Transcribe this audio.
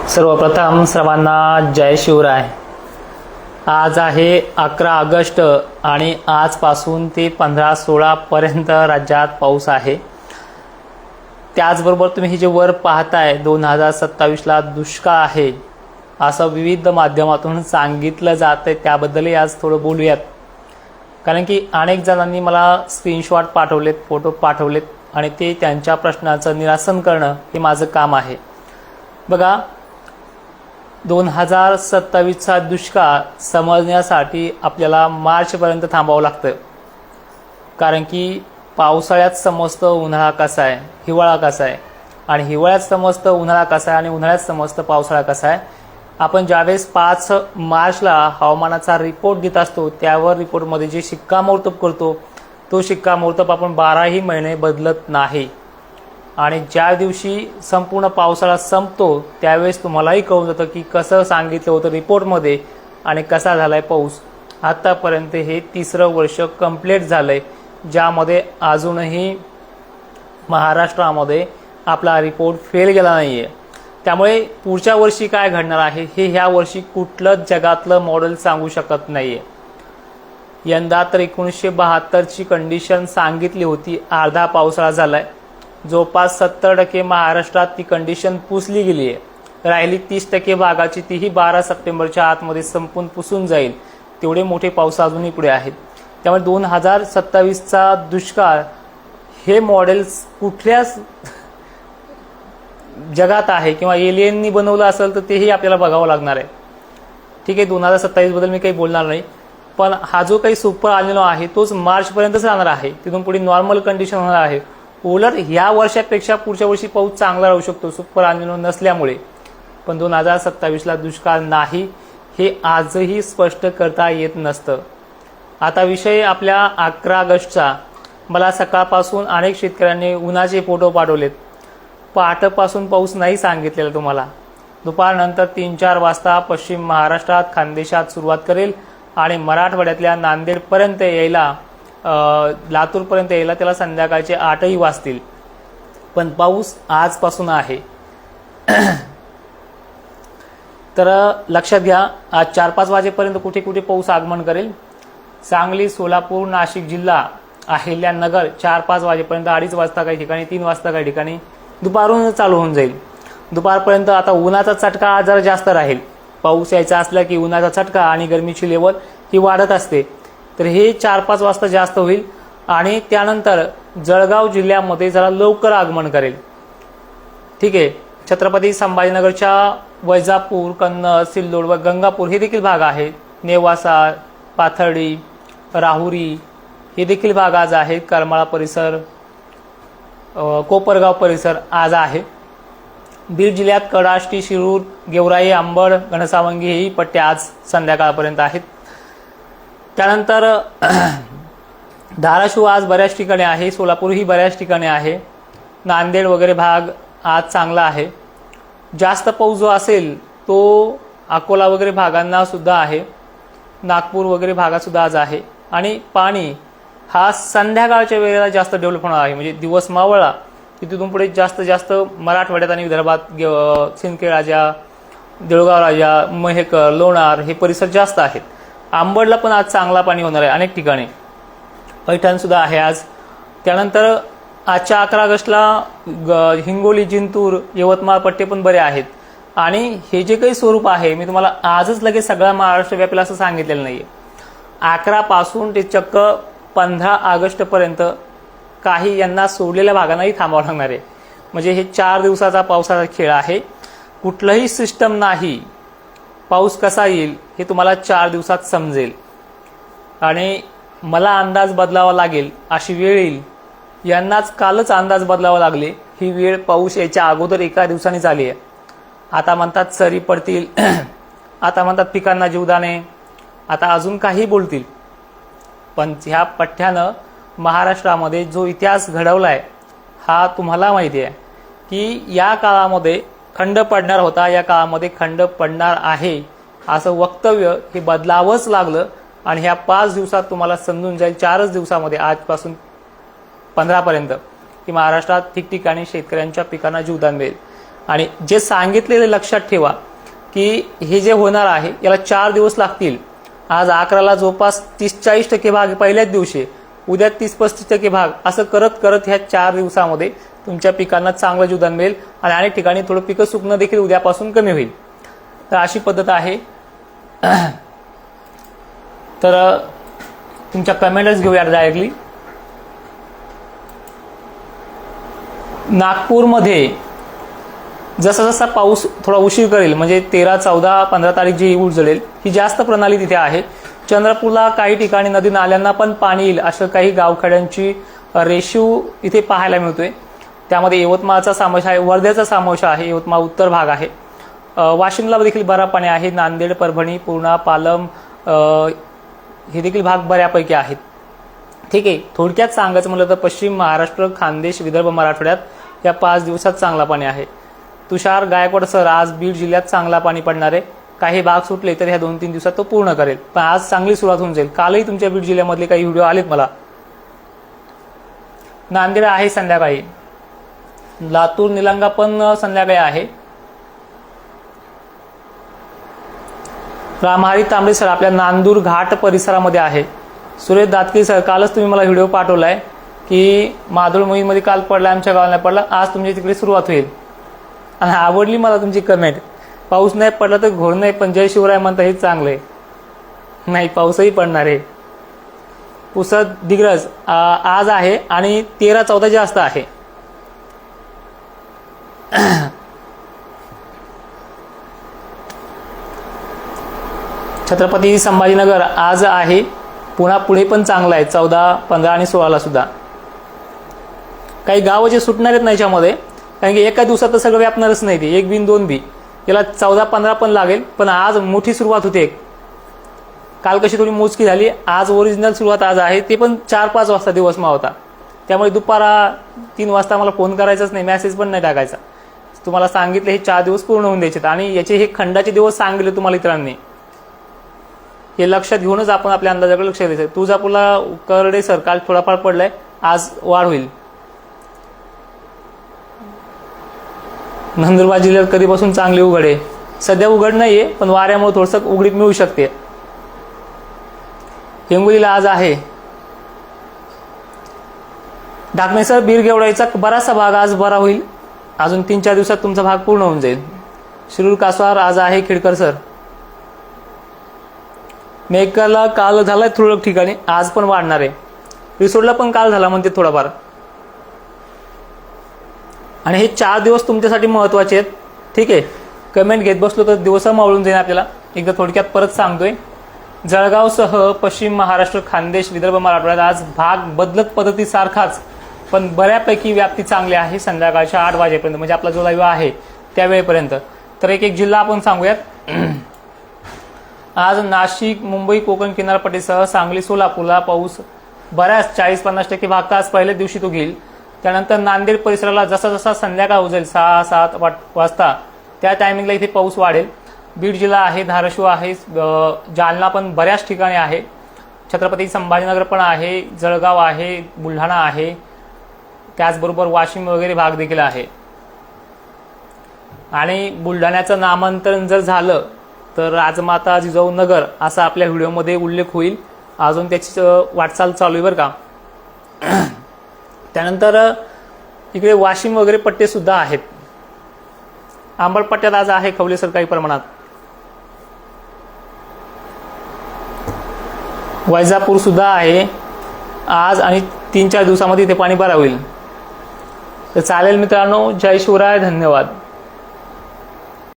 सर्वप्रथम सर्वांना जय शिवराय। आज आहे 11 ऑगस्ट आणि आजपासून ते 15-16 पर्यंत राज्यात पाऊस आहे। त्याचबरोबर तुम्ही हे जे वर पाहताय 2027ला दुष्काळ आहे असं विविध माध्यमातून सांगितलं जातं, त्याबद्दलही आज थोडं बोलूयात। कारण की अनेक जणांनी मला स्क्रीनशॉट पाठवलेत, फोटो पाठवलेत आणि ते त्यांच्या प्रश्नाचं निरासन करणं हे माझं काम आहे। बघा, 2027चा दुष्काळ समजण्यासाठी आपल्याला मार्चपर्यंत थांबावं लागतं। कारण की पावसाळ्यात समजतं उन्हाळा कसा आहे, हिवाळा कसा आहे, आणि हिवाळ्यात समजतं उन्हाळा कसा आहे आणि उन्हाळ्यात समजतं पावसाळा कसा आहे। आपण ज्यावेळेस 5 मार्चला हवामानाचा रिपोर्ट देत असतो त्यावर रिपोर्टमध्ये जे शिक्कामोर्तब करतो तो शिक्कामोर्तब आपण 12ही महिने बदलत नाही। आणि ज्या दिवशी संपूर्ण पावसाळा संपतो त्यावेळेस तुम्हालाही कळून जातं की कसं सांगितलं होतं रिपोर्टमध्ये आणि कसा झालाय पाऊस। आतापर्यंत हे 3रं वर्ष कंप्लीट झालंय ज्यामध्ये अजूनही महाराष्ट्रामध्ये आपला रिपोर्ट फेल गेला नाहीये। त्यामुळे पुढच्या वर्षी काय घडणार आहे हे ह्या वर्षी कुठलंच जगातलं मॉडेल सांगू शकत नाहीये। यंदा तर 1972ची कंडिशन सांगितली होती, अर्धा पावसाळा झालाय। जवळपास 70% महाराष्ट्रात ती कंडिशन पुसली गेली आहे। राहिली 30% भागाची तीही 12 सप्टेंबरच्या आतमध्ये संपून पुसून जाईल, तेवढे मोठे पाऊस अजूनही पुढे आहेत। त्यामुळे 2027चा दुष्काळ हे मॉडेल्स कुठल्याच जगात आहे किंवा एलियननी बनवलं असेल तर तेही आपल्याला बघावं लागणार आहे। ठीक आहे, 2027 बद्दल मी काही बोलणार नाही, पण हा जो काही सुपर एल्निनो आहे तोच मार्चपर्यंतच राहणार आहे, तिथून पुढे नॉर्मल कंडिशन होणार आहे। उलट ह्या वर्षापेक्षा पुढच्या वर्षी पाऊस चांगला राहू शकतो सुपर एल्निनो नसल्यामुळे, पण 2027ला दुष्काळ नाही हे आजही स्पष्ट करता येत नसतं। आता विषय आपल्या 11 ऑगस्टचा। मला सकाळपासून अनेक शेतकऱ्यांनी उन्हाचे फोटो पाठवलेत। पहाटेपासून पाऊस नाही सांगितलेला तुम्हाला, दुपारनंतर 3-4 वाजता पश्चिम महाराष्ट्रात खानदेशात सुरुवात करेल आणि मराठवाड्यातल्या नांदेडपर्यंत यायला, लातूरपर्यंत यायला त्याला संध्याकाळचे 8ही वाजतील, पण पाऊस आजपासून आहे। तर लक्षात घ्या, आज 4-5 वाजेपर्यंत कुठे कुठे पाऊस आगमन करेल। सांगली, सोलापूर, नाशिक जिल्हा, अहिल्यानगर 4-5 वाजेपर्यंत, 2:30 वाजता काही ठिकाणी, 3 वाजता काही ठिकाणी, दुपारून चालू होऊन जाईल। दुपारपर्यंत आता उन्हाचा चटका जरा जास्त राहील। पाऊस यायचा असला की उन्हाचा चटका आणि गरमीची लेवल ही वाढत असते, तर हे 4-5 वाजता जास्त होईल आणि त्यानंतर जळगाव जिल्ह्यामध्ये जरा लवकर आगमन करेल। ठीक आहे, छत्रपती संभाजीनगरच्या वैजापूर, कन्नड, सिल्लोड व गंगापूर हे देखील भाग आहेत। नेवासा, पाथर्डी, राहुरी हे देखील भाग आज आहेत। करमाळा परिसर, कोपरगाव परिसर आज आहे। बीड जिल्ह्यात कडाष्टी, शिरूर, गेवराई, अंबड, घनसावंगी ही पट्ट्या आज संध्याकाळपर्यंत आहेत। त्यानंतर धाराशिव आज बऱ्याच ठिकाणी आहे, सोलापूर ही बऱ्याच ठिकाणी आहे, नांदेड वगैरे भाग आज चांगला आहे। जास्त पाऊस जो असेल तो अकोला वगैरे भागांना सुद्धा आहे, नागपूर वगैरे भागात सुद्धा आज आहे। आणि पाणी हा संध्याकाळच्या वेळेला जास्त डेव्हलप होणार आहे, म्हणजे दिवस मावळला की तिथून पुढे जास्त मराठवाड्यात आणि विदर्भात सिंदखेड राजा, देऊळगाव राजा, महेकर, लोणार हे परिसर जास्त आहेत। अंबडला पण आज चांगला पाणी होणार आहे अनेक ठिकाणी, पैठण सुद्धा आहे आज। त्यानंतर आजच्या 11 ऑगस्टला हिंगोली, जिंतूर, यवतमाळ पट्टे पण बरे आहेत। आणि हे जे काही स्वरूप आहे मी तुम्हाला आजच लगेच सगळा महाराष्ट्र व्यापेल असं सांगितलेलं नाहीये। 11 पासून ते चक्क 15 ऑगस्टपर्यंत काही यांना सोडलेल्या भागांनाही थांबावं लागणार आहे। म्हणजे हे 4 दिवसाचा पावसाचा खेळ आहे, कुठलंही सिस्टम नाही। पाऊस कसा येईल हे तुम्हाला 4 दिवसात समजेल आणि मला अंदाज बदलावा लागेल अशी वेळ येईल। यांनाच कालच अंदाज बदलावा लागले, ही वेळ पाऊस यायच्या अगोदर एका दिवसाने झाली आहे। आता म्हणतात सरी पडतील, आता म्हणतात पिकांना जीवदाने, आता अजून काही बोलतील, पण ह्या पठ्ठ्यानं महाराष्ट्रामध्ये जो इतिहास घडवलाय हा तुम्हाला माहिती आहे की या काळामध्ये खंड पडणार होता, या काळामध्ये खंड पडणार आहे असं वक्तव्य हे बदलावंच लागलं। आणि ह्या 5 दिवसात तुम्हाला समजून जाईल, 4च दिवसामध्ये आजपासून 15 पर्यंत की महाराष्ट्रात ठिकठिकाणी शेतकऱ्यांच्या पिकांना जीवदान मिळेल। आणि जे सांगितलेले लक्षात ठेवा की हे जे होणार आहे याला 4 दिवस लागतील. आज 11ला जवळपास 30-40% भाग पहिल्याच दिवशी, उद्या 30-35% भाग, असं करत करत ह्या 4 दिवसामध्ये तुमच्या पिकांना चांगलं जीवदान मिळेल आणि अनेक ठिकाणी थोडं पिकं सुकणं देखील उद्यापासून कमी होईल. तर अशी पद्धत आहे. तर तुमच्या कमेंट्स घेऊया डायरेक्टली. नागपूरमध्ये जसा जसा पाऊस थोडा उशीर करेल, म्हणजे 13, 14, 15 तारीख जी उजळेल, ही जास्त प्रणाली तिथे आहे. चंद्रपूरला काही ठिकाणी नदी नाल्यांना पण पाणी येईल असं काही गावखेड्यांची रेशीव इथे पाहायला मिळतोय. त्यामध्ये यवतमाळचा समावेश आहे, वर्ध्याचा समावेश आहे, यवतमाळ उत्तर भाग आहे, वाशिमला देखील बरा पाणी आहे, नांदेड, परभणी, पूर्णा, पालम हे देखील भाग बऱ्यापैकी आहेत. ठीक आहे. थोडक्यात सांगायचं म्हटलं तर पश्चिम महाराष्ट्र, खानदेश, विदर्भ, मराठवाड्यात या 5 दिवसात चांगला पाणी आहे. तुषार गायकवाड सर, आज बीड जिल्ह्यात चांगला पाणी पडणार आहे. काही भाग सुटले तर ह्या 2-3 दिवसात तो पूर्ण करेल, पण आज चांगली सुरुवात होऊन जाईल. कालही तुमच्या बीड जिल्ह्यामधले काही व्हिडिओ आलेत मला. नांदेड आहे संध्याकाळी, लातूर, निलंगा पण संध्याकाळी आहे. रामहरी तांबे सर आपल्या नांदूर घाट परिसरामध्ये आहे. सुरेश दातकी सर, कालच तुम्ही मला व्हिडिओ पाठवलाय की माधुर मोहीमध्ये काल पडला, आमच्या गावाला नाही पडला, आज तुमच्या तिकडे सुरुवात होईल. आणि आवडली मला तुमची कमेंट. पाऊस नाही पडला तर घोड नाही, पण जय शिवराय म्हणता हे चांगलं आहे. नाही, पाऊसही पडणार आहे. पुसद दिग्रज आज आहे आणि 13-14 जास्त आहे. छत्रपती संभाजीनगर आज आहे. पुन्हा पुढे पण चांगला आहे, 14, 15 आणि 16ला सुद्धा. काही गावं जे सुटणार आहेत ना याच्यामध्ये, कारण की एका दिवसात तर सगळं व्यापणारच नाही ते, 1 बी 2 बी, याला 14-15 पण लागेल. पण आज मोठी सुरुवात होते. काल कशी थोडी मोजकी झाली, आज ओरिजिनल सुरुवात आज आहे, ते पण 4-5 वाजता दिवस होता. त्यामुळे दुपारा 3 वाजता मला फोन करायचाच नाही, मेसेज पण नाही टाकायचा. तुम्हाला सांगितलं हे 4 दिवस पूर्ण होऊन द्यायचे आणि याचे हे खंडाचे दिवस सांगितले तुम्हाला इतरांनी. हे लक्षात घेऊनच आपण आपल्या अंदाजाकडे लक्ष द्यायचं. तुळजापूरला करडे सर काल थोडाफार पडलाय, आज वाढ होईल. नंदुरबार जिल्ह्यात कधीपासून चांगली उघड आहे, सध्या उघड नाहीये, पण वाऱ्यामुळे थोडंसं उघडीप मिळू शकते. हिंगोलीला आज आहे. ढाकणे सर, बीरगेवडाईचा बराचसा भाग आज बरा होईल, अजून 3-4 दिवसात तुमचा भाग पूर्ण होऊन जाईल. शिरूर कासवार आज आहे. खेडकर सर, मेघाला काल झालाय तुरळक ठिकाणी, आज पण वाढणार आहे. रिसोडला पण काल झाला म्हणते थोडाफार. आणि हे 4 दिवस तुमच्यासाठी महत्त्वाचे आहेत. ठीक आहे. कमेंट घेत बसलो तर दिवस मावळून जाईल आपल्याला. एकदा थोडक्यात परत सांगतोय. जळगावसह पश्चिम महाराष्ट्र, खानदेश, विदर्भ, मराठवाड्यात आज भाग बदलत पद्धतीसारखाच, पण बऱ्यापैकी व्याप्ती चांगली आहे संध्याकाळच्या 8 वाजेपर्यंत, म्हणजे आपला जो लाईव्ह आहे त्यावेळेपर्यंत. तर एक जिल्हा आपण सांगूयात. आज नाशिक, मुंबई, कोकण किनारपट्टीसह सांगली, सोलापूरला पाऊस बऱ्याच 40-50% भाग आज पहिल्याच दिवशी तो घेईल. त्यानंतर नांदेड परिसराला जसा जसा संध्याकाळ उजेल 6-7 वाजता त्या टायमिंगला इथे पाऊस वाढेल. बीड जिल्हा आहे, धाराशिव आहे, जालना पण बऱ्याच ठिकाणी आहे, छत्रपती संभाजीनगर पण आहे, जळगाव आहे, बुलढाणा आहे, त्याचबरोबर वाशिम वगैरे भाग देखील आहे. आणि बुलढाण्याचं नामांतरण जर झालं तर राजमाता जिजाऊ नगर असा आपल्या व्हिडिओमध्ये उल्लेख होईल. अजून त्याची वाटचाल चालू आहे बरं का. त्यानंतर इकडे वाशिम वगैरे पट्टे सुद्धा आहेत. आंबड पट्ट्यात आज आहे खवलेसर काही प्रमाणात. वैजापूर सुद्धा आहे आज आणि 3-4 दिवसामध्ये इथे पाणी बरा होईल. तर चालेल मित्रांनो, जय शिवराय, धन्यवाद.